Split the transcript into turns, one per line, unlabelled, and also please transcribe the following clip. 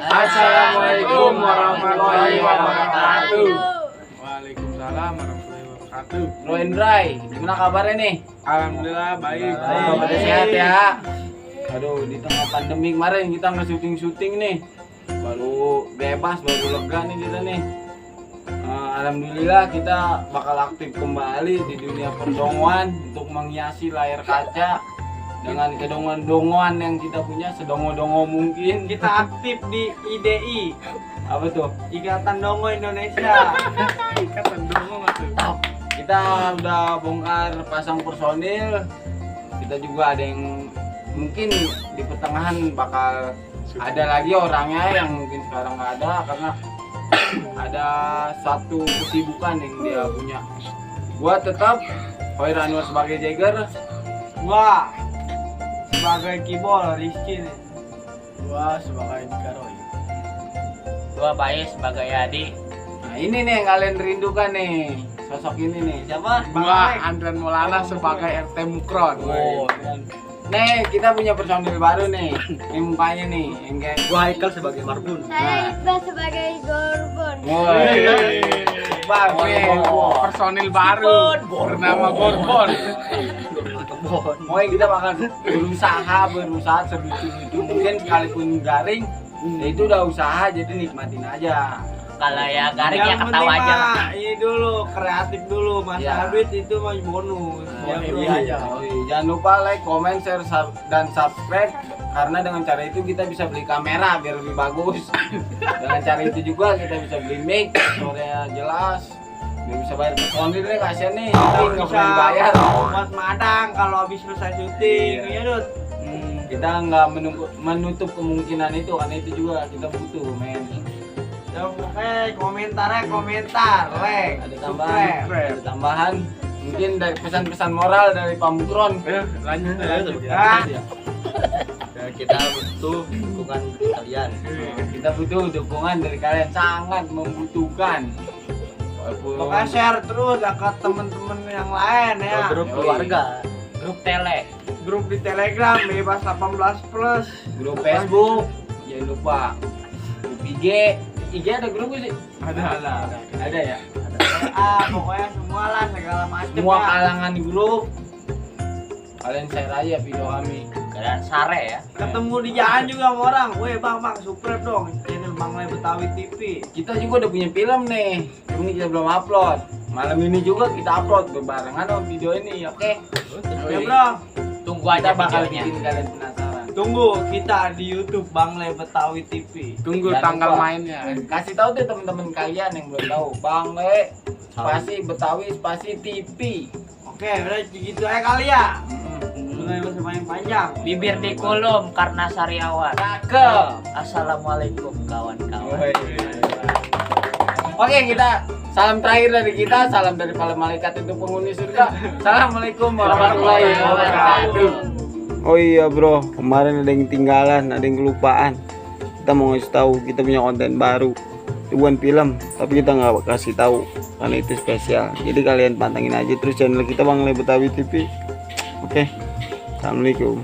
Assalamualaikum warahmatullahi wabarakatuh.
Waalaikumsalam warahmatullahi wabarakatuh.
Bro Indray, gimana kabarnya nih?
Alhamdulillah baik.
Pada sehat ya. Aduh, di tengah pandemi kemarin kita nggak syuting nih. Baru bebas, baru lega nih kita nih. Alhamdulillah kita bakal aktif kembali di dunia perdongoan untuk menghiasi layar kaca dengan kedongoan-dongoan yang kita punya, sedongo-dongo mungkin.
Kita aktif di IDI.
Apa tuh?
Ikatan Dongo Indonesia. Ikatan Dongo tuh.
Kita udah bongkar pasang personil. Kita juga ada yang mungkin di pertengahan bakal ada lagi orangnya yang mungkin sekarang nggak ada karena ada satu kesibukan yang dia punya. Gua tetap Hoir Anwar sebagai Jagger,
Gua sebagai Kibol Rizky nih.
Gua sebagai Dikaroy.
Gua Bayi sebagai Adi.
nah ini nih yang kalian rindukan nih, sosok ini nih, siapa?
Gua Andran Maulana sebagai RT Mukron.
Nih kita punya personil baru nih, ini mukanya nih, yang kayak
Gua Haikal sebagai Marbun.
Saya Iqbal sebagai Gorbon.
Personil baru bernama Gorbon.
Pokoknya kita bakal berusaha selucu-lucu mungkin, sekalipun garing ya itu udah usaha, jadi nikmatin aja.
Kalau ya garing ya
Yang
ketawa
penting
aja.
mah ini dulu kreatif dulu, masalah
Iya.
duit itu mah bonus. Ya, bro.
aja.
Jangan lupa like, comment, share, dan subscribe, karena dengan cara itu kita bisa beli kamera biar lebih bagus. Dengan cara itu juga kita bisa beli mic suaranya jelas, biar bisa bayar personil nih, kasihan nih tapi nggak
Bisa
pernah dibayar.
buat madang kalau habis selesai syuting,
Iya.
ya Dut.
Kita nggak menutup kemungkinan itu, karena itu juga kita butuh men.
Ya pokoknya komentar, like,
Ada
subscribe.
tambahan mungkin dari pesan-pesan moral dari Pak Mukron.
Lanjut
Ya, kita butuh dukungan kalian.
Kita butuh dukungan dari kalian, sangat membutuhkan. Walaupun
Pokoknya share terus ya ke temen-temen yang lain ya.
Grup keluarga.
Grup tele.
Grup di Telegram bebas 18+.
grup Facebook jangan lupa, grup IG ada grup sih, ada ya,
Pokoknya semua lah, segala macam
semua
ya.
kalangan di grup. Kalian share aja video kami.
Kalian sare ya.
Ketemu di jalan juga sama orang, weh bang subscribe dong channel Bang Le Betawi TV.
Kita juga udah punya film nih, ini kita belum upload. Malam ini juga kita upload berbarengan sama video ini, oke?
Ya bro,
Tunggu aja
Kita bakal
videonya.
bikin kalian penasaran.
tunggu kita di YouTube Bang Le Betawi TV.
Tunggu
Jangan
tanggal
lupa.
mainnya. Kasih tahu deh teman-teman kalian yang belum tahu. Bang Le spasi Betawi spasi TV.
Oke, udah gitu aja kali ya. Udah yang main panjang.
Bibir di kolom karena sariawan.
Cakep.
Assalamualaikum kawan-kawan.
Oke, kita salam terakhir dari kita, salam dari para malaikat untuk penghuni surga. Assalamualaikum warahmatullahi wabarakatuh. Oh iya bro, kemarin ada yang ketinggalan, ada yang kelupaan. Kita mau ngasih tahu kita punya konten baru. Itu bukan film, tapi kita nggak kasih tahu karena itu spesial. Jadi kalian pantengin aja terus channel kita Bang Le Betawi TV. Oke, assalamualaikum.